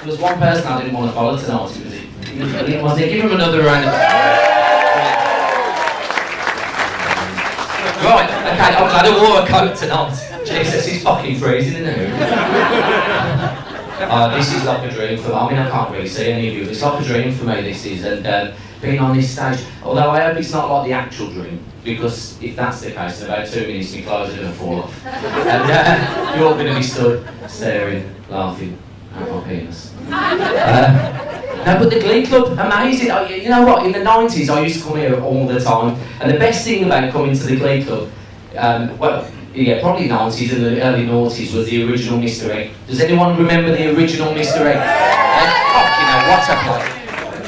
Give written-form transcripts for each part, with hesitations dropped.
There was one person I didn't want to follow tonight. It was it. Give him another round of Right, okay, I'm glad I wore a coat tonight. Jesus, it's fucking freezing in here. This is like a dream for me. I mean, I can't really see any of you. It's like a dream for me, this is. And being on this stage, although I hope it's not like the actual dream, because if that's the case, in about 2 minutes my clothes are going to fall off. And you're all going to be stood, staring, laughing at my penis. No, but the Glee Club, amazing. You know what, in the 90s I used to come here all the time, and the best thing about coming to the Glee Club, well, yeah, probably 90s and the early noughties, was the original Mr. Egg. Does anyone remember the original Mr. Egg? Fuck, you know, what a place.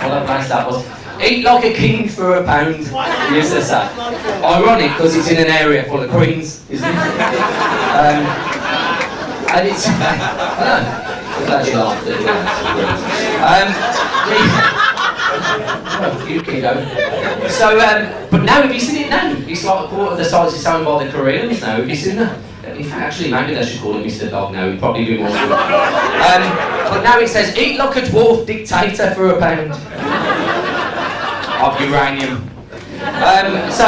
What a place that was. Eat like a king for £1, used to say. Ironic, because it's in an area full of queens, isn't it? And it's, I know, I'm glad you laughed at that. You can go. So, but now, have you seen it now? It's like a quarter of the size it's owned by the Koreans now. Have you seen that? In fact, actually, maybe they should call him Mr. Dog now. He'd probably be more good. But now it says, eat like a dwarf dictator for £1 of uranium. So,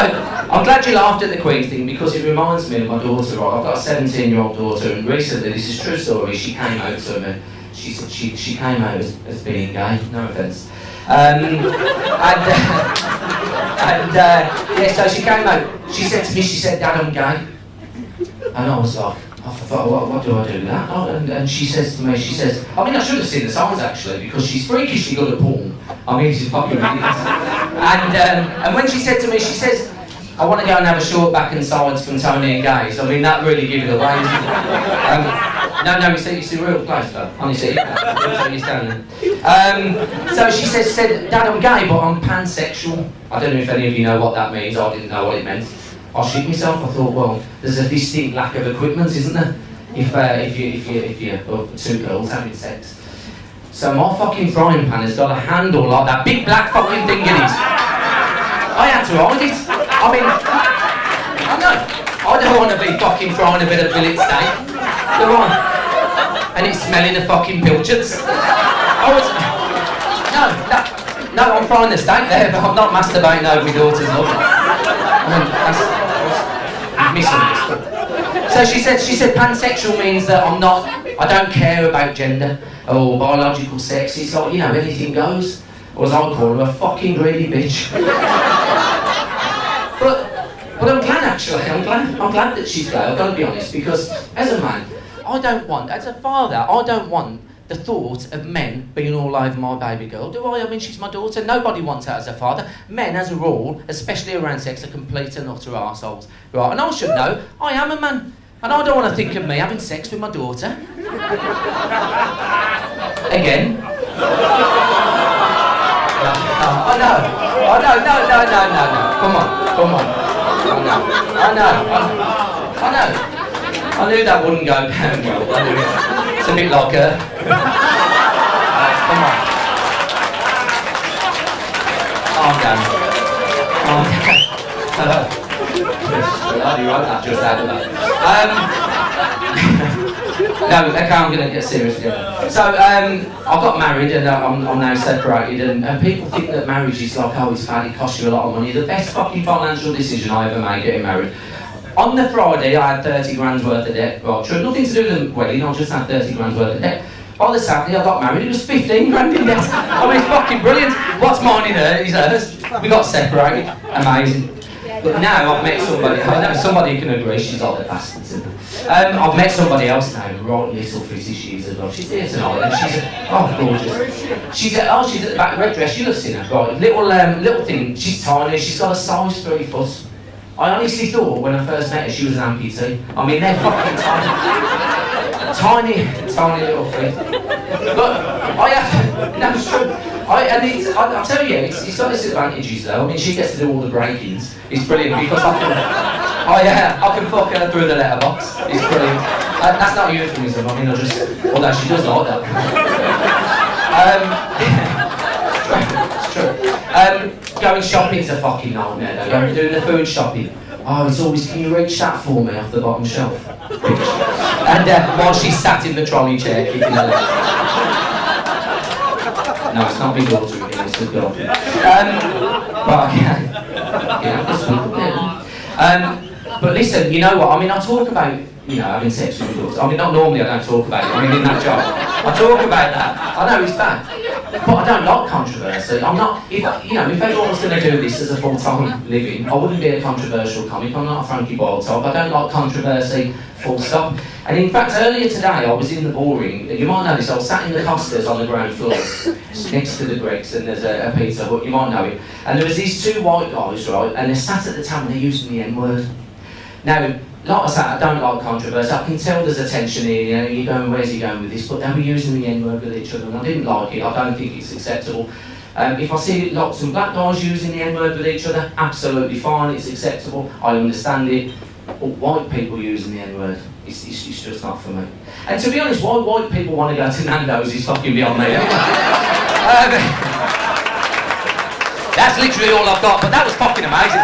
I'm glad you laughed at the Queen's thing, because it reminds me of my daughter. Right? I've got a 17-year-old daughter, and recently, this is a true story, she came out to me. She came out as being gay, no offence. Yeah, so she came out. She said to me, Dad, I'm gay. And I was like, I thought, what do I do with that? And she says to me, I mean, I should have seen the signs actually, because she's freakishly good at porn. I mean, she's fucking ridiculous. And when she said to me, she says, I want to go and have a short back and sides from Tony and Gaze. I mean, that really gave it away, isn't it? No, it's a real place, though. Honestly, you stand there. So she said, Dad, I'm gay, but I'm pansexual. I don't know if any of you know what that means. I didn't know what it meant. I shit myself. I thought, well, there's a distinct lack of equipment, isn't there? If you're two girls having sex. So my fucking frying pan has got a handle like that big black fucking thing in it. I had to hide it. I mean, I know. I don't want to be fucking frying a bit of fillet steak. Do I? And it's smelling of fucking pilchards. No, I'm frying the steak there, but I'm not masturbating over my daughter's love. I mean, that's misunderstood. So she said pansexual means that I don't care about gender or biological sex. It's like, you know, anything goes. Or as I call her, a fucking greedy bitch. But I'm glad actually. I'm glad that she's gay. I've got to be honest, because as a man, as a father, I don't want the thought of men being all over my baby girl, do I? I mean, she's my daughter. Nobody wants that as a father. Men, as a rule, especially around sex, are complete and utter arseholes. Right, and I should know, I am a man. And I don't want to think of me having sex with my daughter. Again. No. Come on. I know. I knew that wouldn't go down well. I knew it. It's a bit like her. Come on. Calm down. Hello. Bloody right, that just out of that. No, okay, I'm going to get serious again. So, I got married and I'm now separated, and people think that marriage is like, oh, it's bad, it costs you a lot of money. The best fucking financial decision I ever made, getting married. On the Friday, I had 30 grand's worth of debt. Well, true, nothing to do with the wedding, I just had 30 grand's worth of debt. On the Saturday, I got married, it was 15 grand in debt. I mean, it's fucking brilliant. What's mine in her is hers. We got separated. Amazing. But now I've met somebody, I know somebody can agree, she's like the bastard. I've met somebody else now, right little fizzy she is as well. She's here tonight and she's gorgeous. She's at the back, red dress, you'll have seen her, right, little thing, she's tiny, she's got a size 3 foot. I honestly thought when I first met her she was an amputee. I mean, they're fucking tiny little feet. But I have, no, it's true. I'll tell you, it's got its advantages though. I mean, she gets to do all the break-ins. It's brilliant because I can fuck her through the letterbox. It's brilliant. That's not a euphemism. I mean, although she does like that. It's true. Going shopping's a fucking nightmare though. Going doing the food shopping. Oh, it's always, can you reach that for me off the bottom shelf? And while she's sat in the trolley chair kicking her legs. No, it's not my daughter again, it's the girl. But okay. Yeah, that's cool. But listen, you know what? I mean, I talk about, having sex with my daughter. I mean, not normally I don't talk about it. I mean, in that job, I talk about that. I know it's bad, but I don't like controversy. I'm not. If everyone was going to do this as a full-time living, I wouldn't be a controversial comic. I'm not a Frankie Boyle type. I don't like controversy. Full stop. And in fact, earlier today, I was in the ballroom. You might know this. I was sat in the Costas on the ground floor, next to the Gregs, and there's a pizza hut. You might know it. And there was these two white guys, right? And they're sat at the table and they're using the N-word. Now, like I said, I don't like controversy. I can tell there's a tension here. You're going, where's he going with this? But they were using the N-word with each other, and I didn't like it. I don't think it's acceptable. If I see lots of black guys using the N-word with each other, absolutely fine. It's acceptable. I understand it. But white people using the N-word, it's just not for me. And to be honest, why white people want to go to Nando's is fucking beyond me. That's literally all I've got. But that was fucking amazing.